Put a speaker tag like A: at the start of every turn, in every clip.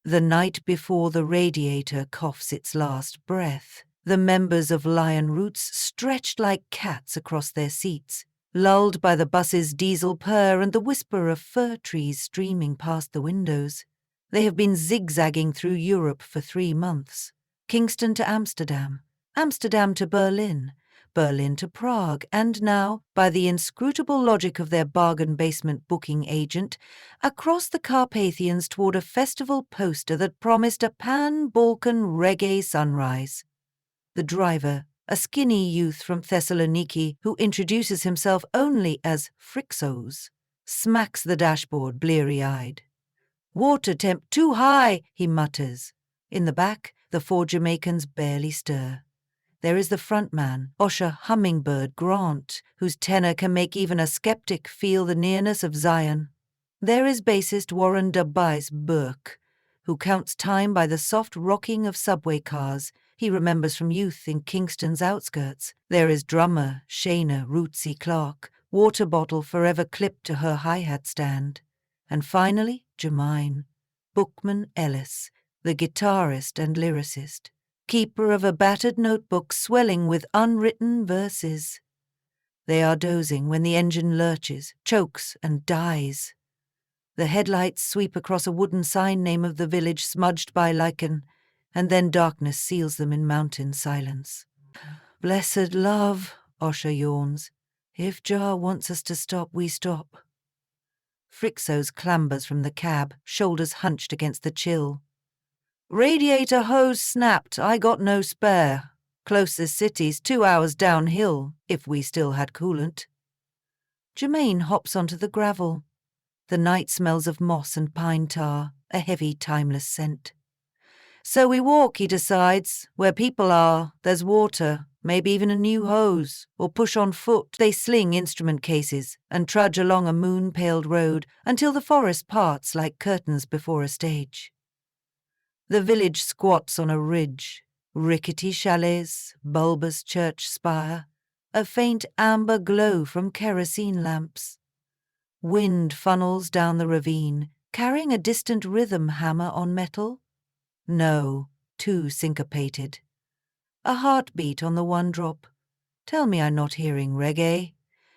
A: The night before the radiator coughs its last breath, the members of Lion Roots stretched like cats across their seats, lulled by the bus's diesel purr and the whisper of fir trees streaming past the windows. They have been zigzagging through Europe for 3 months. Kingston to Amsterdam, Amsterdam to Berlin, Berlin to Prague, and now, by the inscrutable logic of their bargain basement booking agent, across the Carpathians toward a festival poster that promised a pan-Balkan reggae sunrise. The driver, a skinny youth from Thessaloniki who introduces himself only as Frixos, smacks the dashboard bleary-eyed. "Water temp too high," he mutters. In the back, the 4 Jamaicans barely stir. There is the frontman, Osher Hummingbird Grant, whose tenor can make even a skeptic feel the nearness of Zion. There is bassist Warren Dubais Burke, who counts time by the soft rocking of subway cars he remembers from youth in Kingston's outskirts. There is drummer Shayna Rootsy Clark, water bottle forever clipped to her hi-hat stand. And finally, Jermaine, Bookman Ellis, the guitarist and lyricist, keeper of a battered notebook swelling with unwritten verses. They are dozing when the engine lurches, chokes, and dies. The headlights sweep across a wooden sign name of the village smudged by lichen, and then darkness seals them in mountain silence. "Blessed love," Osher yawns. "If Jah wants us to stop, we stop." Frixos clambers from the cab, shoulders hunched against the chill. "Radiator hose snapped, I got no spare. Closest city's 2 hours downhill, if we still had coolant." Jermaine hops onto the gravel. The night smells of moss and pine tar, a heavy, timeless scent. "So we walk," he decides. "Where people are, there's water, maybe even a new hose, or push on foot." They sling instrument cases and trudge along a moon-paled road until the forest parts like curtains before a stage. The village squats on a ridge, rickety chalets, bulbous church spire, a faint amber glow from kerosene lamps. Wind funnels down the ravine, carrying a distant rhythm hammer on metal. No, too syncopated. A heartbeat on the one drop. Tell me I'm not hearing reggae.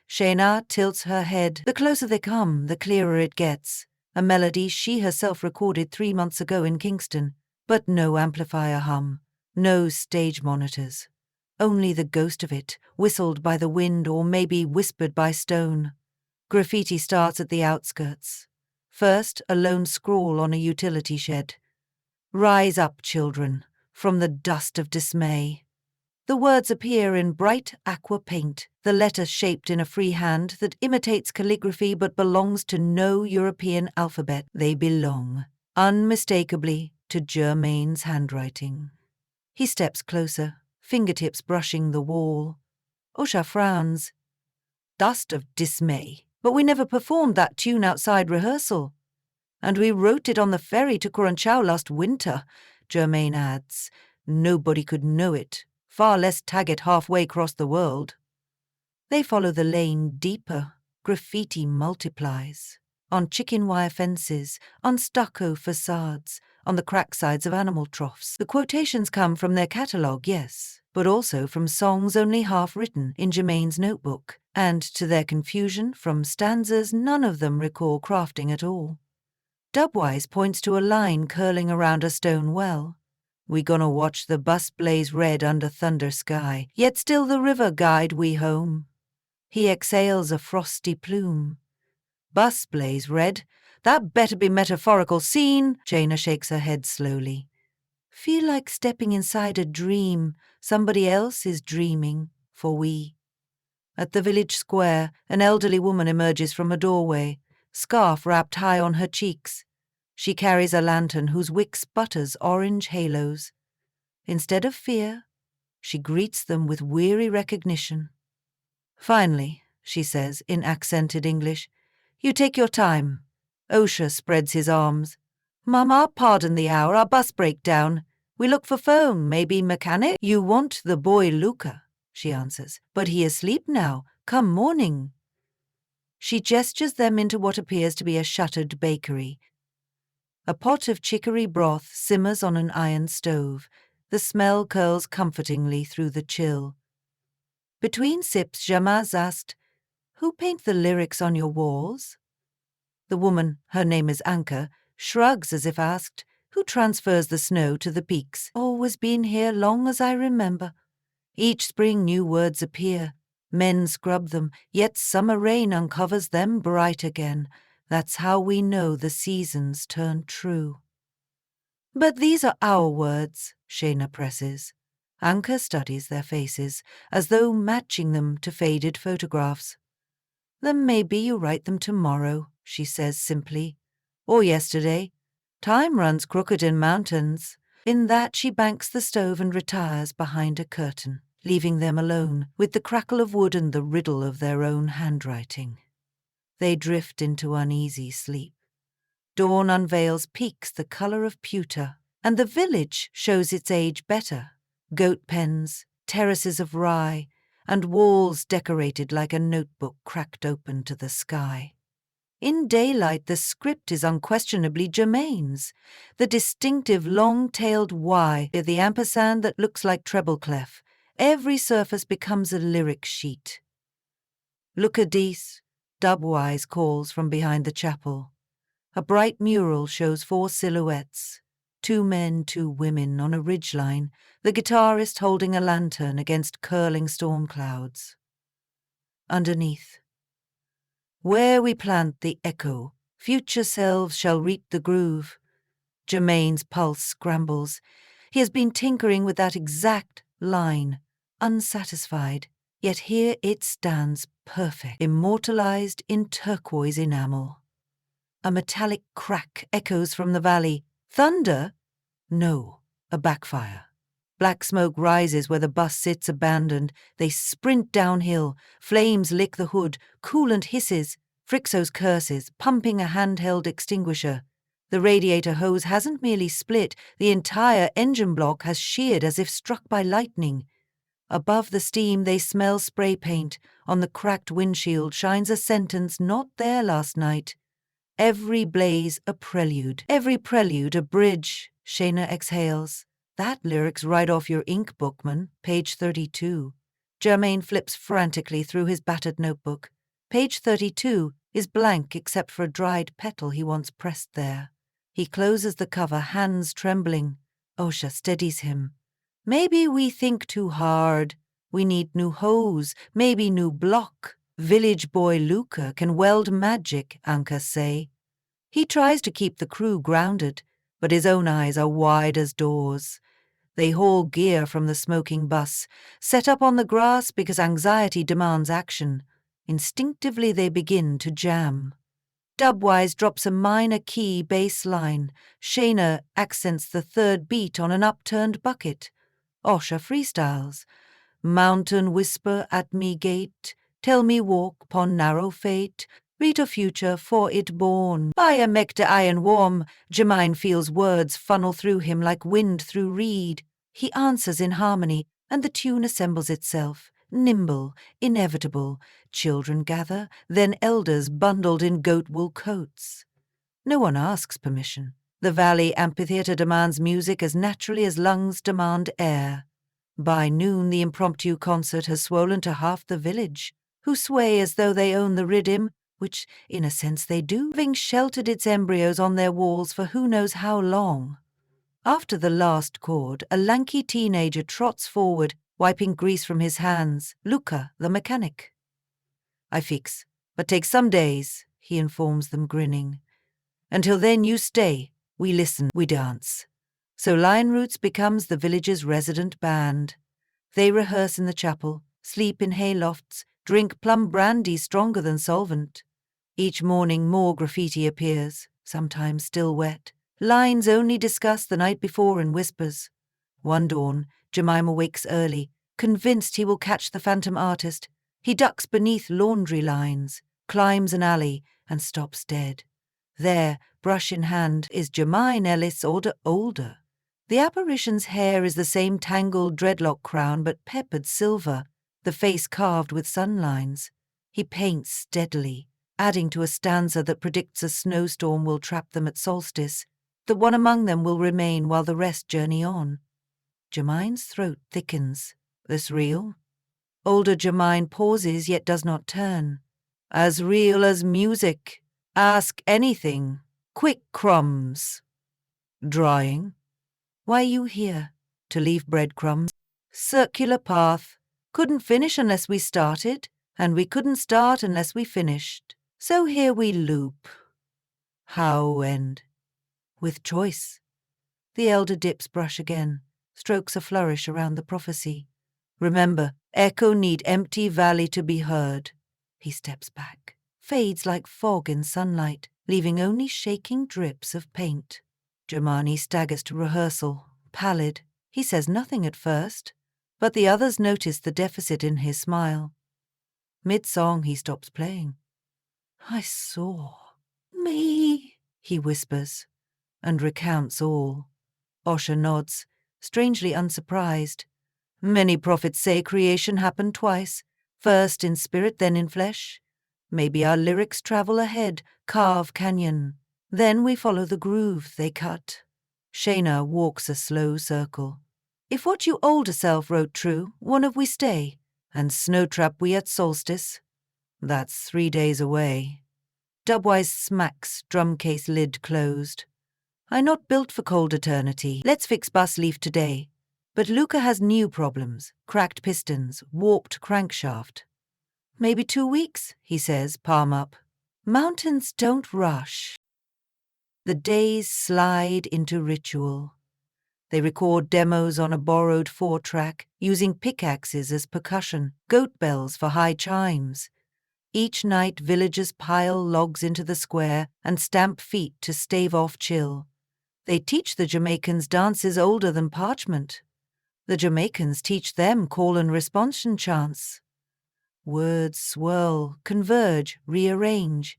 A: Shayna tilts her head. The closer they come, the clearer it gets. A melody she herself recorded 3 months ago in Kingston, but no amplifier hum, no stage monitors. Only the ghost of it, whistled by the wind or maybe whispered by stone. Graffiti starts at the outskirts. First, a lone scrawl on a utility shed. "Rise up, children, from the dust of dismay." The words appear in bright aqua paint, the letter shaped in a free hand that imitates calligraphy but belongs to no European alphabet. They belong, unmistakably, to Jermaine's handwriting. He steps closer, fingertips brushing the wall. Osha frowns. "Dust of dismay. But we never performed that tune outside rehearsal. And we wrote it on the ferry to Curacao last winter," Jermaine adds. "Nobody could know it, far less tag it halfway across the world." They follow the lane deeper. Graffiti multiplies. On chicken wire fences, on stucco facades, on the crack sides of animal troughs. The quotations come from their catalogue, yes, but also from songs only half written in Jermaine's notebook, and to their confusion from stanzas none of them recall crafting at all. Dubwise points to a line curling around a stone well. "We gonna watch the bus blaze red under thunder sky, yet still the river guide we home." He exhales a frosty plume. "Bus blaze red? That better be metaphorical scene." Jaina shakes her head slowly. "Feel like stepping inside a dream. Somebody else is dreaming, for we." At the village square, an elderly woman emerges from a doorway, scarf wrapped high on her cheeks. She carries a lantern whose wick sputters orange halos. Instead of fear, she greets them with weary recognition. "Finally," she says in accented English, "you take your time." Osher spreads his arms. "Mama, pardon the hour, our bus breakdown. We look for phone, maybe mechanic?" "You want the boy Luca," she answers, "but he asleep now. Come morning." She gestures them into what appears to be a shuttered bakery. A pot of chicory broth simmers on an iron stove. The smell curls comfortingly through the chill. Between sips, Jamaz asked, "Who paint the lyrics on your walls?" The woman, her name is Anka, shrugs as if asked, "Who transfers the snow to the peaks?" "Always been here long as I remember. Each spring new words appear. Men scrub them, yet summer rain uncovers them bright again. That's how we know the seasons turn true." "But these are our words," Shayna presses. Anka studies their faces, as though matching them to faded photographs. "Then maybe you write them tomorrow," she says simply. "Or yesterday. Time runs crooked in mountains." In that she banks the stove and retires behind a curtain, leaving them alone with the crackle of wood and the riddle of their own handwriting. They drift into uneasy sleep. Dawn unveils peaks the color of pewter, and the village shows its age better. Goat pens, terraces of rye, and walls decorated like a notebook cracked open to the sky. In daylight, the script is unquestionably Germain's, the distinctive long-tailed Y, the ampersand that looks like treble clef. Every surface becomes a lyric sheet. "Look at this," Dubwise calls from behind the chapel. A bright mural shows 4 silhouettes, 2 men, 2 women on a ridgeline, the guitarist holding a lantern against curling storm clouds. Underneath, "Where we plant the echo, future selves shall reap the groove." Germain's pulse scrambles. He has been tinkering with that exact line, unsatisfied, yet here it stands perfect, immortalized in turquoise enamel. A metallic crack echoes from the valley. Thunder? No, a backfire. Black smoke rises where the bus sits abandoned. They sprint downhill. Flames lick the hood. Coolant hisses. Frixo's curses, pumping a handheld extinguisher. The radiator hose hasn't merely split. The entire engine block has sheared as if struck by lightning. Above the steam they smell spray paint. On the cracked windshield shines a sentence not there last night. "Every blaze a prelude. Every prelude a bridge," Shayna exhales. "That lyric's right off your ink, Bookman, page 32. Germain flips frantically through his battered notebook. Page 32 is blank except for a dried petal he once pressed there. He closes the cover, hands trembling. Osha steadies him. "Maybe we think too hard. We need new hose, maybe new block. Village boy Luca can weld magic," Anka say. He tries to keep the crew grounded, but his own eyes are wide as doors. They haul gear from the smoking bus, set up on the grass because anxiety demands action. Instinctively they begin to jam. Dubwise drops a minor key bass line. Shayna accents the third beat on an upturned bucket. Osha freestyles. "Mountain whisper at me gate, tell me walk pon narrow fate, read a future for it born. By a mekte iron warm." Germain feels words funnel through him like wind through reed. He answers in harmony, and the tune assembles itself, nimble, inevitable. Children gather, then elders bundled in goat wool coats. No one asks permission. The Valley Amphitheatre demands music as naturally as lungs demand air. By noon, the impromptu concert has swollen to half the village, who sway as though they own the riddim, which, in a sense, they do, having sheltered its embryos on their walls for who knows how long. After the last chord, a lanky teenager trots forward, wiping grease from his hands. Luca, the mechanic. "I fix, but takes some days," he informs them, grinning. "Until then, you stay. We listen, we dance." So Lion Roots becomes the village's resident band. They rehearse in the chapel, sleep in hay lofts, drink plum brandy stronger than solvent. Each morning more graffiti appears, sometimes still wet. Lines only discussed the night before in whispers. One dawn, Jemima wakes early, convinced he will catch the phantom artist. He ducks beneath laundry lines, climbs an alley, and stops dead. There, brush in hand, is Jermaine Ellis older. The apparition's hair is the same tangled dreadlock crown but peppered silver, the face carved with sun lines. He paints steadily, adding to a stanza that predicts a snowstorm will trap them at solstice. that one among them will remain while the rest journey on. Jermaine's throat thickens. This real? Older Jermaine pauses yet does not turn. As real as music. Ask anything. Quick crumbs. Drying. Why you here? To leave breadcrumbs. Circular path. Couldn't finish unless we started, and we couldn't start unless we finished. So here we loop. How end? With choice. The elder dips brush again, strokes a flourish around the prophecy. Remember, echo need empty valley to be heard. He steps back, fades like fog in sunlight, leaving only shaking drips of paint. Germani staggers to rehearsal, pallid. He says nothing at first, but the others notice the deficit in his smile. Mid-song he stops playing. I saw. Me, he whispers, and recounts all. Osher nods, strangely unsurprised. Many prophets say creation happened twice, first in spirit, then in flesh. Maybe our lyrics travel ahead, carve canyon. Then we follow the groove they cut. Shayna walks a slow circle. If what you older self wrote true, one of we stay, and snowtrap we at solstice. That's 3 days away. Dubwise smacks, drum case lid closed. I not built for cold eternity. Let's fix bus leaf today. But Luca has new problems, cracked pistons, warped crankshaft. Maybe 2 weeks, he says, palm up. Mountains don't rush. The days slide into ritual. They record demos on a borrowed 4-track, using pickaxes as percussion, goat bells for high chimes. Each night villagers pile logs into the square and stamp feet to stave off chill. They teach the Jamaicans dances older than parchment. The Jamaicans teach them call and response and chants. Words swirl, converge, rearrange.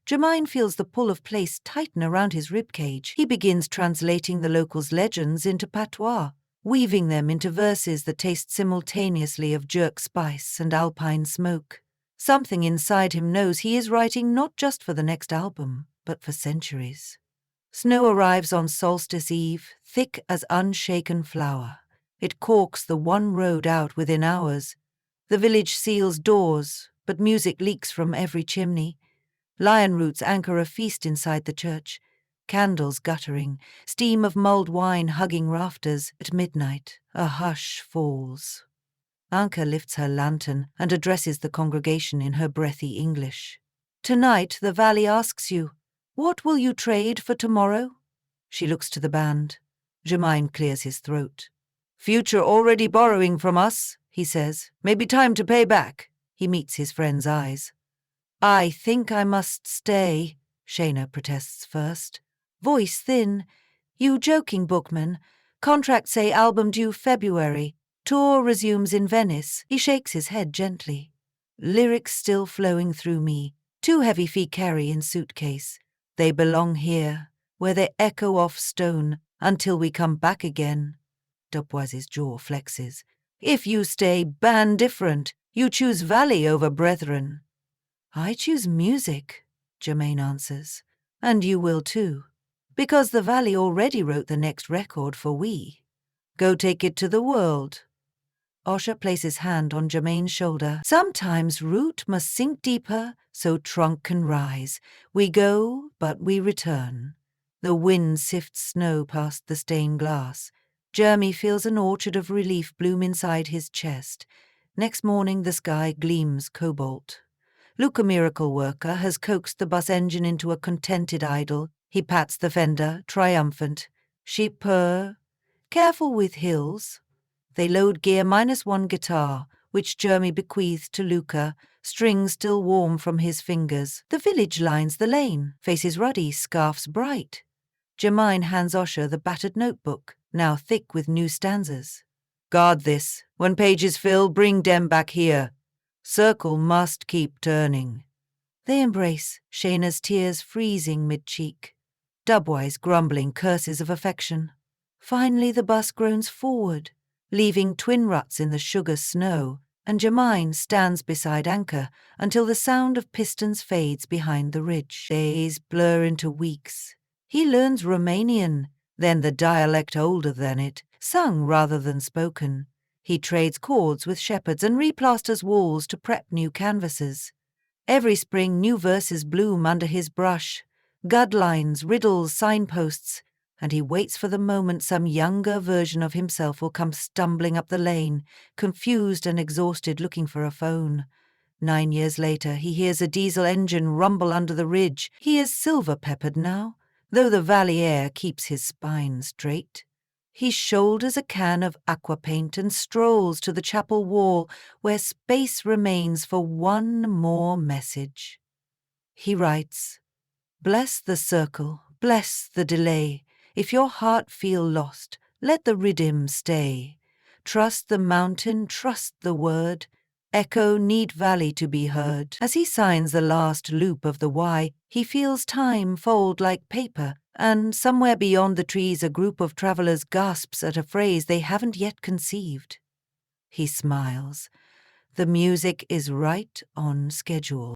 A: Jermaine feels the pull of place tighten around his ribcage. He begins translating the locals' legends into patois, weaving them into verses that taste simultaneously of jerk spice and alpine smoke. Something inside him knows he is writing not just for the next album, but for centuries. Snow arrives on solstice eve, thick as unshaken flour. It corks the one road out within hours. The village seals doors, but music leaks from every chimney. Lion roots anchor a feast inside the church. Candles guttering, steam of mulled wine hugging rafters. At midnight, a hush falls. Anka lifts her lantern and addresses the congregation in her breathy English. Tonight the valley asks you, what will you trade for tomorrow? She looks to the band. Jermaine clears his throat. Future already borrowing from us, he says. Maybe time to pay back. He meets his friend's eyes. I think I must stay, Shayna protests first. Voice thin. You joking, bookman. Contract say album due February. Tour resumes in Venice. He shakes his head gently. Lyrics still flowing through me. 2 heavy feet carry in suitcase. They belong here, where they echo off stone until we come back again. Dubwise's jaw flexes. If you stay band different, you choose valley over brethren. I choose music, Jermaine answers. And you will too. Because the valley already wrote the next record for we. Go take it to the world. Osher places hand on Jermaine's shoulder. Sometimes root must sink deeper so trunk can rise. We go, but we return. The wind sifts snow past the stained glass. Jeremy feels an orchard of relief bloom inside his chest. Next morning the sky gleams cobalt. Luca Miracle Worker has coaxed the bus engine into a contented idle. He pats the fender, triumphant. She purr. Careful with hills. They load gear -1 guitar, which Jeremy bequeathed to Luca, strings still warm from his fingers. The village lines the lane, faces ruddy, scarfs bright. Jermaine hands Osher the battered notebook, now thick with new stanzas. Guard this. When pages fill, bring them back here. Circle must keep turning. They embrace, Shayna's tears freezing mid-cheek. Dubwise grumbling curses of affection. Finally the bus groans forward, leaving twin ruts in the sugar snow, and Jermaine stands beside Anchor until the sound of pistons fades behind the ridge. Days blur into weeks. He learns Romanian, then the dialect older than it, sung rather than spoken. He trades chords with shepherds and replasters walls to prep new canvases. Every spring new verses bloom under his brush, gudlines, riddles, signposts, and he waits for the moment some younger version of himself will come stumbling up the lane, confused and exhausted, looking for a phone. 9 years later, he hears a diesel engine rumble under the ridge. He is silver-peppered now, though the valley air keeps his spine straight. He shoulders a can of aqua paint and strolls to the chapel wall where space remains for one more message. He writes, "Bless the circle, bless the delay. If your heart feel lost, let the rhythm stay. Trust the mountain, trust the word. Echo need valley to be heard." As he signs the last loop of the Y, he feels time fold like paper, and somewhere beyond the trees a group of travelers gasps at a phrase they haven't yet conceived. He smiles. The music is right on schedule.